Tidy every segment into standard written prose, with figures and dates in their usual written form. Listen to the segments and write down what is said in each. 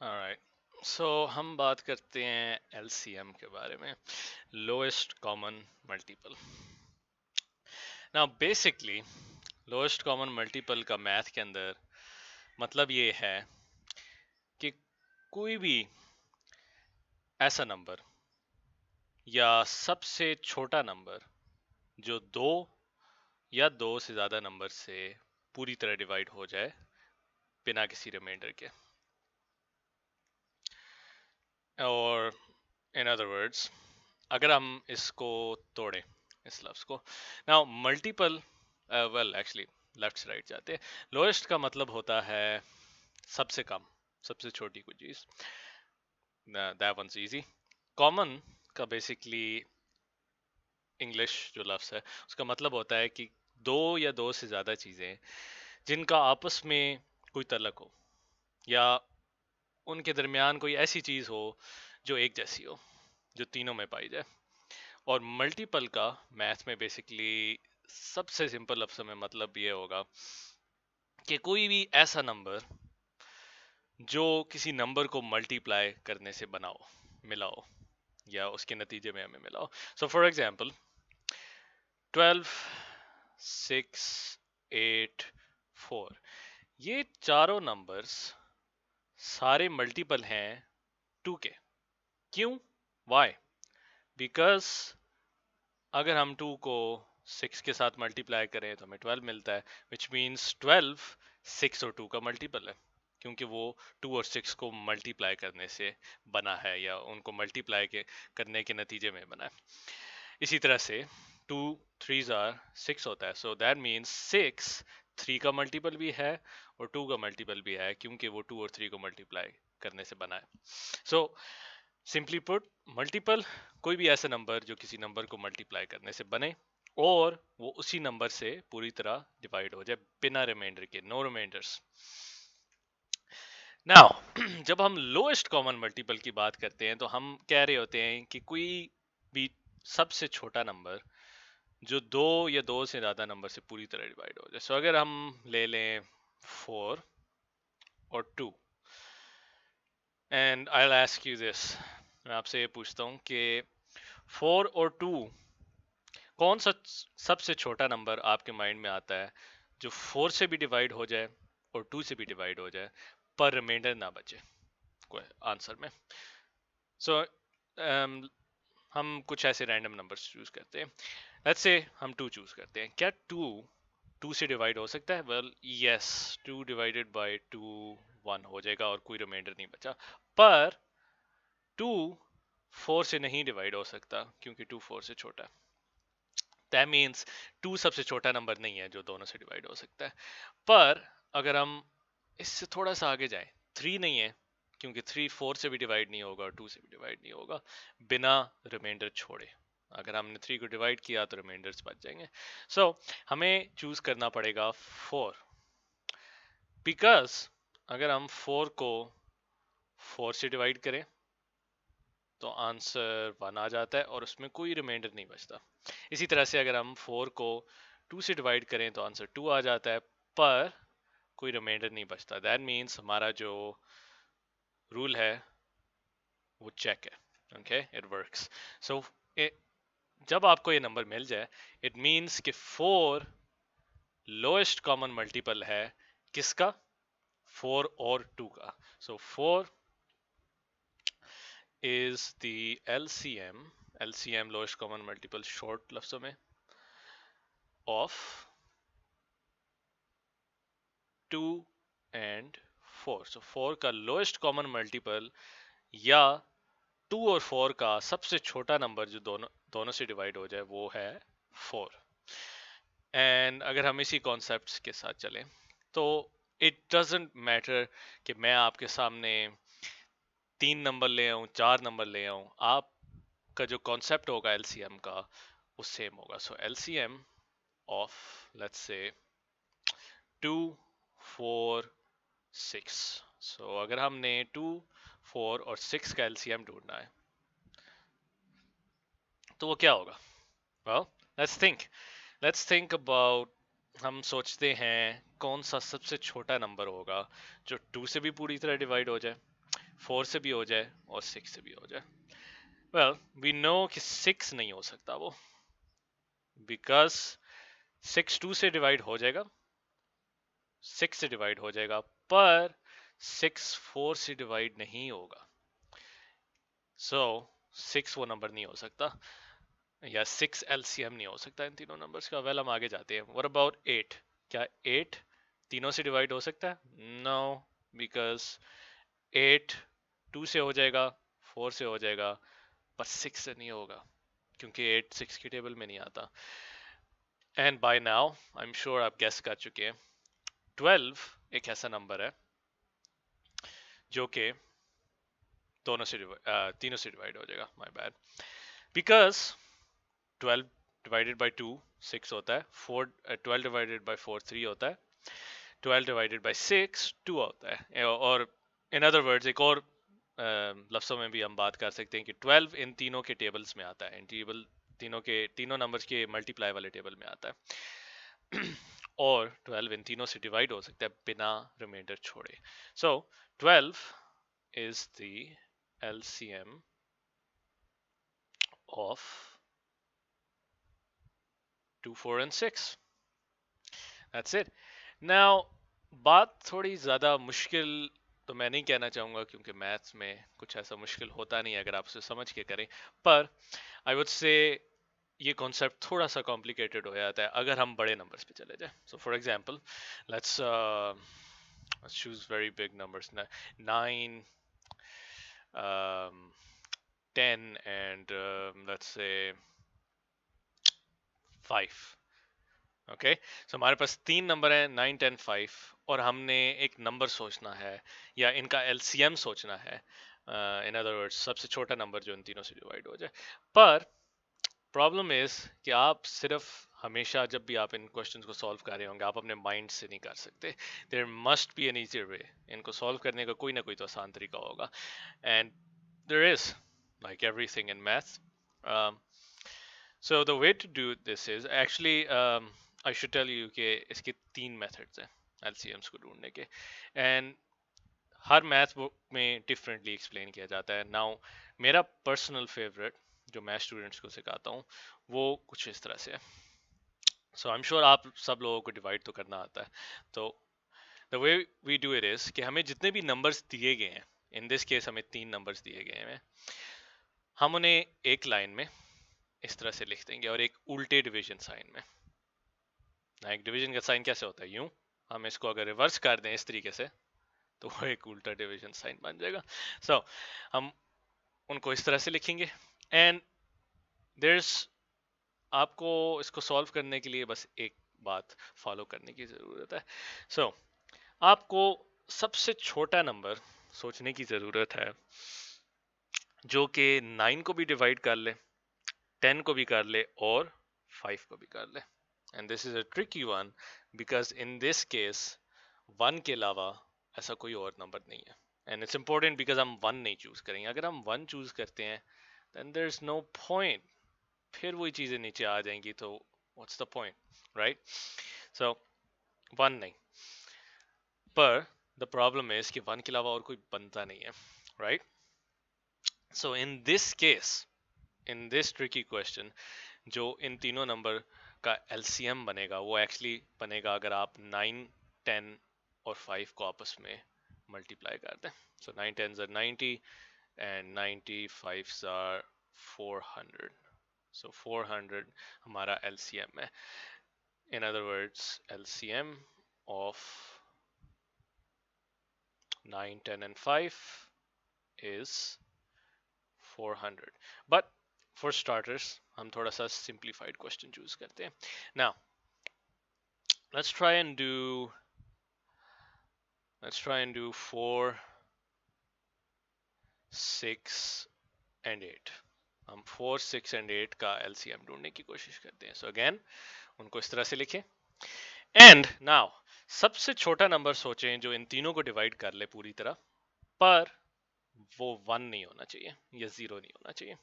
Alright, सो हम बात करते हैं एलसीएम के बारे में, lowest common multiple. Now basically lowest common multiple का मैथ के अंदर मतलब ये है कि कोई भी ऐसा नंबर या सबसे छोटा नंबर जो दो या दो से ज्यादा नंबर से पूरी तरह डिवाइड हो जाए बिना किसी रिमाइंडर के, और इन अदर वर्ड्स अगर हम इसको तोड़ें इस लफ्ज को, now multiple, well actually left से राइट जाते हैं। लोएस्ट का मतलब होता है सबसे कम, सबसे छोटी कोई चीज, दैट वंस इजी। कॉमन का बेसिकली इंग्लिश जो लफ्ज है उसका मतलब होता है कि दो या दो से ज्यादा चीजें जिनका आपस में कोई तल्लक हो या उनके दरमियान कोई ऐसी चीज हो जो एक जैसी हो, जो तीनों में पाई जाए। और मल्टीपल का मैथ में बेसिकली सबसे सिंपल लफ्ज़ में मतलब ये होगा कि कोई भी ऐसा नंबर जो किसी नंबर को मल्टीप्लाई करने से बना हो, मिला हो, या उसके नतीजे में हमें मिला हो। सो फॉर एग्जांपल 12, 6, 8, 4, ये चारों नंबर्स सारे मल्टीपल हैं 2 के। क्यों? वाई? बिकॉज अगर हम 2 को 6 के साथ मल्टीप्लाई करें तो हमें 12 मिलता है, विच मीन्स 12 6 और 2 का मल्टीपल है, क्योंकि वो 2 और 6 को मल्टीप्लाई करने से बना है या उनको मल्टीप्लाई के करने के नतीजे में बना है। इसी तरह से 2 3s आर 6 होता है, सो दैट मीन्स 6 3 का मल्टीपल भी है और 2 का मल्टीपल भी है, क्योंकि वो 2 और 3 को मल्टीप्लाई करने से बना है। सो सिंपली पुट, मल्टीपल कोई भी ऐसा नंबर जो किसी नंबर को मल्टीप्लाई करने से बने और वो उसी नंबर से पूरी तरह डिवाइड हो जाए बिना रिमाइंडर के, नो रिमाइंडर्स। नाउ जब हम लोएस्ट कॉमन मल्टीपल की बात करते हैं तो हम कह रहे होते हैं कि कोई भी सबसे छोटा नंबर जो दो या दो से ज्यादा नंबर से पूरी तरह डिवाइड हो जाए। सो अगर हम ले लें 4 और 2, and I will ask you this, मैं आपसे ये पूछता हूँ कि 4 और 2 कौन सा सबसे छोटा नंबर आपके माइंड में आता है जो 4 से भी डिवाइड हो जाए और 2 से भी डिवाइड हो जाए पर रिमाइंडर ना बचे कोई आंसर में। सो हम कुछ ऐसे रैंडम नंबर्स चूज करते हैं। लेट्स से हम 2 चूज करते हैं। क्या 2 से डिवाइड हो सकता है? वेल यस, 2 डिवाइडेड बाय 2 1 हो जाएगा और कोई रिमाइंडर नहीं बचा। पर 2 4 से नहीं डिवाइड हो सकता क्योंकि 2 4 से छोटा है। दैट मीन्स 2 सबसे छोटा नंबर नहीं है जो दोनों से डिवाइड हो सकता है। पर अगर हम इससे थोड़ा सा आगे जाएं, 3 नहीं है क्योंकि 3 4 से भी डिवाइड नहीं होगा और 2 से भी डिवाइड नहीं होगा बिना रिमाइंडर छोड़े। अगर हमने 3 को डिवाइड किया तो रिमाइंडर्स बच जाएंगे। सो हमें चूज करना पड़ेगा 4, बिकॉज अगर हम 4 को 4 से डिवाइड करें तो आंसर 1 आ जाता है और उसमें कोई रिमाइंडर नहीं बचता। इसी तरह से अगर हम 4 को 2 से डिवाइड करें तो आंसर 2 आ जाता है, पर कोई रिमाइंडर नहीं बचता। दैट मीन्स हमारा जो रूल है वो चेक है। Okay, it works. सो जब आपको ये नंबर मिल जाए, इट मीन्स कि 4 लोएस्ट कॉमन मल्टीपल है किसका? 4 और 2 का। सो 4 is the LCM lowest common multiple short लफ्जों में of 2 and 4। so 4 का लोएस्ट कॉमन मल्टीपल या 2 और 4 का सबसे छोटा नंबर जो दोनों दोनों से डिवाइड हो जाए वो है 4। एंड अगर हम इसी कॉन्सेप्ट के साथ चलें तो इट डजेंट मैटर कि मैं आपके सामने 3 नंबर ले आऊं, 4 नंबर ले आऊं, आपका जो कॉन्सेप्ट होगा एलसीएम का वो सेम होगा। सो एलसीएम ऑफ लेट्स से 2 4 6। सो अगर हमने 2 4 और 6 का एलसीएम ढूंढना है तो वो क्या होगा? वेल लेट्स थिंक अबाउट, हम सोचते हैं कौन सा सबसे छोटा नंबर होगा जो 2 से भी पूरी तरह डिवाइड हो जाए। 4 से भी हो जाए और 6 से भी हो जाए। वेल वी नो कि 6 नहीं हो सकता वो, बिकॉज 6 2 से डिवाइड हो जाएगा, 6 से डिवाइड हो जाएगा, पर 6 4 से डिवाइड नहीं होगा। सो 6 वो नंबर नहीं हो सकता, या 6 एलसीएम नहीं हो सकता इन तीनों नंबर्स का। वेल हम आगे जाते हैं। What about 8? क्या 8 तीनों से डिवाइड हो सकता है? नो, बिकॉज 8 2 से हो जाएगा, 4 से हो जाएगा, पर 6 से नहीं होगा, क्योंकि 8 6 की टेबल में नहीं आता। And by now I am sure आप गेस कर चुके हैं, 12 एक ऐसा नंबर है जो कि तीनों से डिवाइड हो जाएगा। My bad, because 12 divided by 2 6 होता है, 12 डिवाइडेड बाय 4 3 होता है, 12 डिवाइडेड बाय 6 2 होता है। और इन अदर वर्ड्स एक और लफ्ज़ों में भी हम बात कर सकते हैं कि 12 इन तीनों के टेबल्स में आता है, इन टेबल तीनों नंबर्स के मल्टीप्लाई वाले टेबल में आता है। और 12 इन तीनों से डिवाइड हो सकता है बिना रिमाइंडर छोड़े। सो 12 is the LCM of 2 4 and 6. That's it. Now बात थोड़ी ज़्यादा मुश्किल तो मैं नहीं कहना चाहूँगा, क्योंकि मैथ्स में कुछ ऐसा मुश्किल होता नहीं अगर आप उसे समझ के करें, पर आई वुड से ये कॉन्सेप्ट थोड़ा सा कॉम्प्लिकेटेड हो जाता है अगर हम बड़े नंबर्स पे चले जाए। So for example let's choose very big numbers, 9 10 and let's say 5. Okay, so हमारे पास तीन नंबर हैं 9 10 5, और हमने एक नंबर सोचना है या इनका एलसीएम सोचना है। इन अदर वर्ड्स सबसे छोटा नंबर जो इन तीनों से डिवाइड हो जाए। पर प्रॉब्लम इज कि आप सिर्फ हमेशा जब भी आप इन क्वेश्चंस को सॉल्व कर रहे होंगे आप अपने माइंड से नहीं कर सकते। There must be an easier way, इनको सॉल्व करने का कोई ना कोई तो आसान तरीका होगा। And there is, like everything in math. So the way to do this is actually I should tell you कि इसके तीन methods हैं LCMs को ढूंढने के, and हर मैथ बुक में डिफरेंटली एक्सप्लेन किया जाता है। नाउ मेरा पर्सनल फेवरेट जो मैं स्टूडेंट्स को सिखाता हूँ वो कुछ इस तरह से है। सो आई एम श्योर आप सब लोगों को डिवाइड तो करना आता है। तो the way we do it is कि हमें जितने भी नंबर्स दिए गए हैं, इन दिस केस हमें तीन नंबर्स दिए गए हैं, हम उन्हें एक लाइन में इस तरह से लिख देंगे और एक उल्टे डिवीजन साइन में। ना एक डिवीजन का साइन कैसे होता है, यूं। हम इसको अगर रिवर्स कर दें इस तरीके से तो वो एक उल्टा डिवीजन साइन बन जाएगा। सो हम उनको इस तरह से लिखेंगे। एंड देयर्स, आपको इसको सॉल्व करने के लिए बस एक बात फॉलो करने की ज़रूरत है। सो आपको सबसे छोटा नंबर सोचने की ज़रूरत है जो कि 9 को भी डिवाइड कर ले, 10 को भी कर ले और 5 को भी कर ले। And this is a tricky one because in this case 1 के अलावा ऐसा कोई और नंबर नहीं है। एंड इट्स इंपॉर्टेंट बिकॉज हम 1 नहीं चूज करेंगे। अगर हम 1 चूज करते हैं then there is no point, फिर वही चीजें नीचे आ जाएंगी, तो what's the point, right? So 1 नहीं, पर द प्रॉब्लम इज कि 1 के अलावा और कोई बनता नहीं है, right? So in this case, in this tricky question, जो इन तीनों नंबर का एलसीएम बनेगा वो एक्चुअली बनेगा अगर आप 9 10 और 5 को आपस में मल्टीप्लाई कर दें। सो 9 10s are 90 and 90 5s are 400. So 400 हमारा LCM है। In other words, LCM of 9 10 and 5 is 400. But for starters हम थोड़ा सा simplified question choose करते हैं। Now let's try and do 4 6 and 8। हम 4 6 and 8 का LCM ढूंढने की कोशिश करते हैं। सो अगेन उनको इस तरह से लिखें। एंड नाउ सबसे छोटा नंबर सोचें जो इन तीनों को डिवाइड कर ले पूरी तरह, पर वो 1 नहीं होना चाहिए या 0 नहीं होना चाहिए,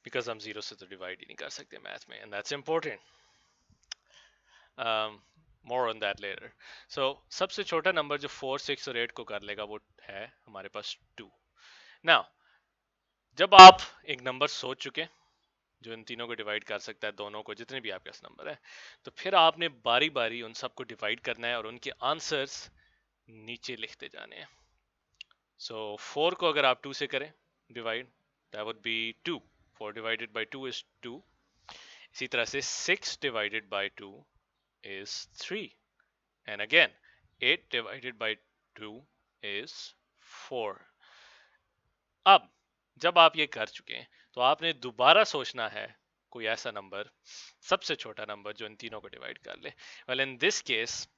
बिकॉज हम 0 से तो डिवाइड ही नहीं कर सकते मैथ में, and that's important. More on that later. So सबसे छोटा नंबर जो 4, 6 और 8 को कर लेगा वो है हमारे पास 2. नाउ जब आप एक नंबर सोच चुके जो इन तीनों को डिवाइड कर सकता है, दोनों को, जितने भी आपके पास नंबर है, तो फिर आपने बारी बारी उन सबको डिवाइड करना है और उनके आंसर्स नीचे लिखते जाने हैं. सो 4 को अगर आप 2 से करें divide, that would be 2. 4 divided by 2 is 2. इसी तरह से 6 divided by 2 is 3. And again 8 divided by 2 is 4. अब जब आप ये कर चुके हैं तो आपने दोबारा सोचना है कोई ऐसा नंबर, सबसे छोटा नंबर जो इन तीनों को डिवाइड कर ले. वेल इन दिस केस,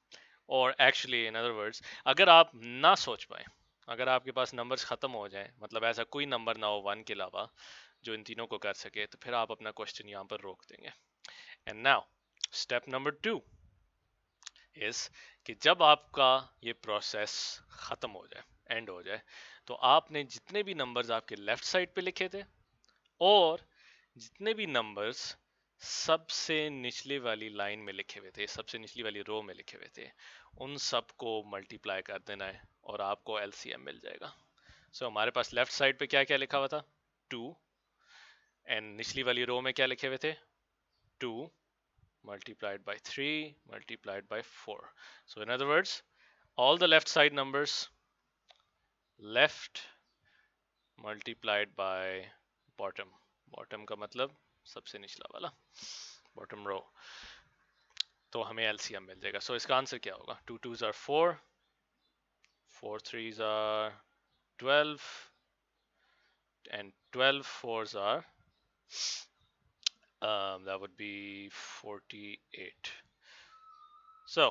और एक्चुअली इन अदर वर्ड्स, अगर आप ना सोच पाए, अगर आपके पास नंबर्स खत्म हो जाए, मतलब ऐसा कोई नंबर ना हो 1 के अलावा जो इन तीनों को कर सके, तो फिर आप अपना क्वेश्चन यहाँ पर रोक देंगे. And now step number 2 is कि जब आपका ये प्रोसेस खत्म हो जाए, एंड हो जाए, तो आपने जितने भी नंबर्स आपके लेफ्ट साइड पे लिखे थे और जितने भी नंबर्स सबसे निचले वाली लाइन में लिखे हुए थे, सबसे निचली वाली रो में लिखे हुए थे, उन सब को मल्टीप्लाई कर देना है और आपको एलसीएम मिल जाएगा. सो हमारे पास लेफ्ट साइड पे क्या क्या लिखा हुआ था? 2. एंड निचली वाली रो में क्या लिखे हुए थे? 2 multiplied by 3 multiplied by 4. So in other words, all the left side numbers left multiplied by bottom. Bottom का मतलब सबसे निचला वाला, bottom row. तो हमें एलसीएम मिल जाएगा. सो इसका आंसर क्या होगा? 2 2s are 4, 4 3s are 12, and 12 4s are that would be 48. So